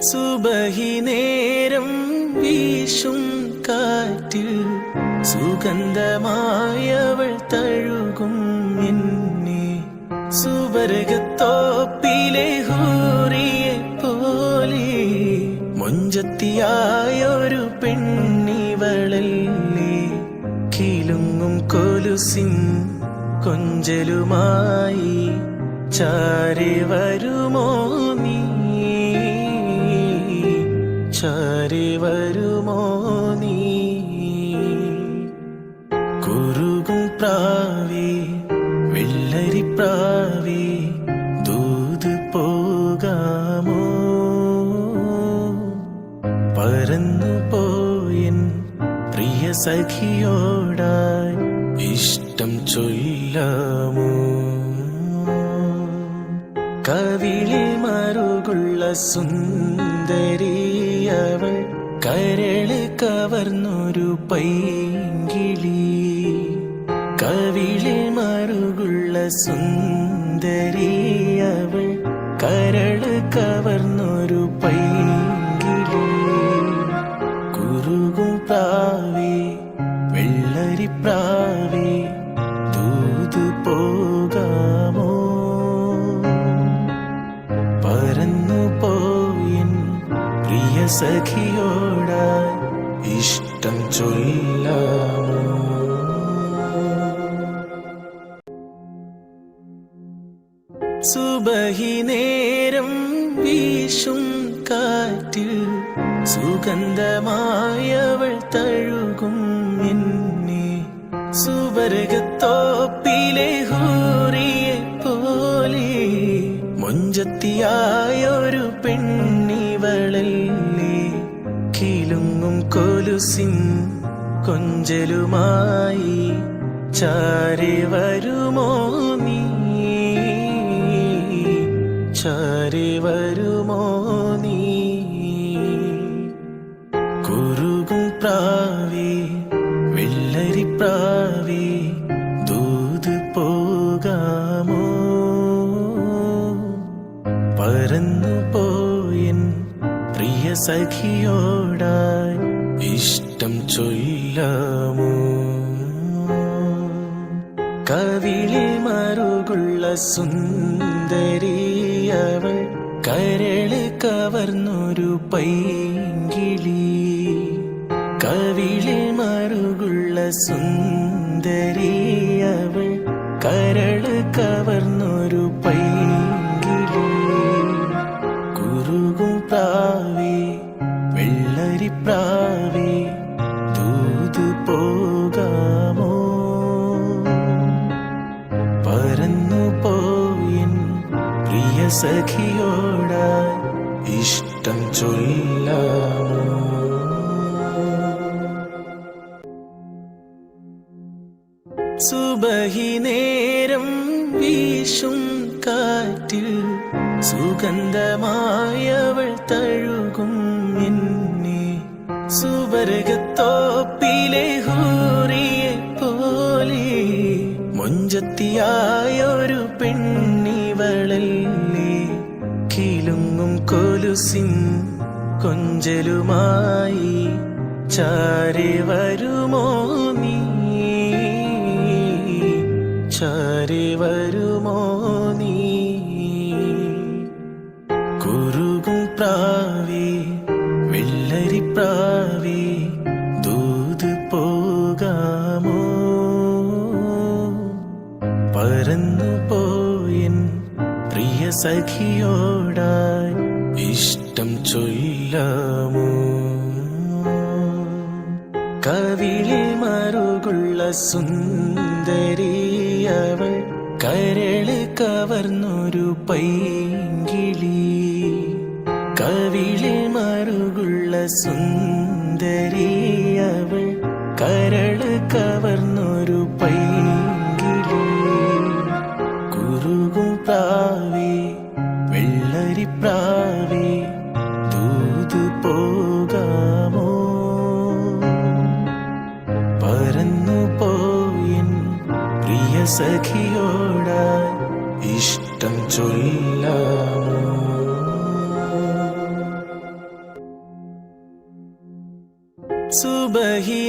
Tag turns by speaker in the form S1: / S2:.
S1: സുബഹി നേരം വീശും കാറ്റിൽ സുഗന്ധമായവൾ തഴുകും എന്നെ. സുവർഗത്തോപ്പിലെ ഹൂറിയെ പോലെ മൊഞ്ചത്തിയായൊരു പെണ്ണിവളല്ലേ. കിലുങ്ങും കൊലുസിൻ കൊഞ്ചലുമായി ചാരി വരുമോ നീ, ചാരി വരുമോ നീ. കുറുകും പ്രാവേ വെള്ളരിപ്രാവേ ദൂത് പോകാമോ. പറന്നു പോയൻ പ്രിയ സഖിയോടായി ഇഷ്ടം ചൊല്ലാമോ. കവിളിൽ മറുകുള്ള സുന്ദരിയവൾ കരള് കവർന്നൊരു പൈങ്കിളി. കവിളിൽ മറുകുള്ള സുന്ദരിയവൾ കരള് കവർന്നൊരു പൈങ്കിളി. കുറുകും പ്രാവേ വെള്ളരിപ്രാവേ ദൂത് പോകാമോ. പറന്നു പോയിൻ പ്രിയ സഖിയോടായി ഇഷ്ടം ചൊല്ലാമോ. സുബഹി നേരം വീശും കാറ്റിൽ സുഗന്ധമായവൾ തഴുകും എന്നെ. സുവർഗത്തോപ്പിലെ ഹൂറിയെ പോലെ മൊഞ്ചത്തിയായൊരു പെണ്ണിവളല്ലേ. കിലുങ്ങും കൊലുസിൻ കൊഞ്ചലുമായി ചാരി വരുമോ നീ, ചാരി വരുമോ നീ. കുറുകും പ്രാവേ വെള്ളരിപ്രാവേ ദൂത് പോകാമോ. പറന്നു പോയൻ പ്രിയ സഖിയോടായി ഇഷ്ടം ചൊല്ലാമോ. കവിളിൽ മറുകുള്ള സുന്ദരിയവൾ കരള് കവർന്നൊരു പൈങ്കിളി. കവിളിൽ മറുകുള്ള സുന്ദരിയവൾ കരള് കവർന്നൊരു പൈങ്കിളി. കുറുകും പ്രാവേ വെള്ളരിപ്രാവേ ദൂത് പോകാമോ. പറന്നു പോയിൻ പ്രിയ സഖിയോടായി ഇഷ്ടം ചൊല്ലാമോ. സുബഹി നേരം വീശും കാറ്റിൽ സുഗന്ധമായവൾ തഴുകും എന്നെ. സുവർഗത്തോപ്പിലെ ഹൂറിയെ പോലെ മൊഞ്ചത്തിയായൊരു പെണ്ണിവളല്ലേ. കിലുങ്ങും കൊലുസിൻ കൊഞ്ചലുമായി ചാരി വരുമോ നീ, ചാരി വരുമോ നീ. കുറുകും പ്രാവേ വെള്ളരിപ്രാവേ ദൂത് പോകാമോ. പറന്നു പോയൻ പ്രിയ സഖിയോടായി ഇഷ്ടം ചൊല്ലാമോ. കവിളിൽ മറുകുള്ള സുന്ദരിയവൾ കരള് കവർന്നൊരു പൈങ്കിളി. കവിളിൽ മറുകുള്ള സുന്ദരിയവൾ കരള് കവർന്നൊരു പൈങ്കിളി. കുറുകും പ്രാവേ വെള്ളരിപ്രാവേ ദൂത് പോകാമോ. പറന്നു പോയിൻ പ്രിയ സഖിയോടായി ഇഷ്ടം ചൊല്ലാമോ. സുബഹി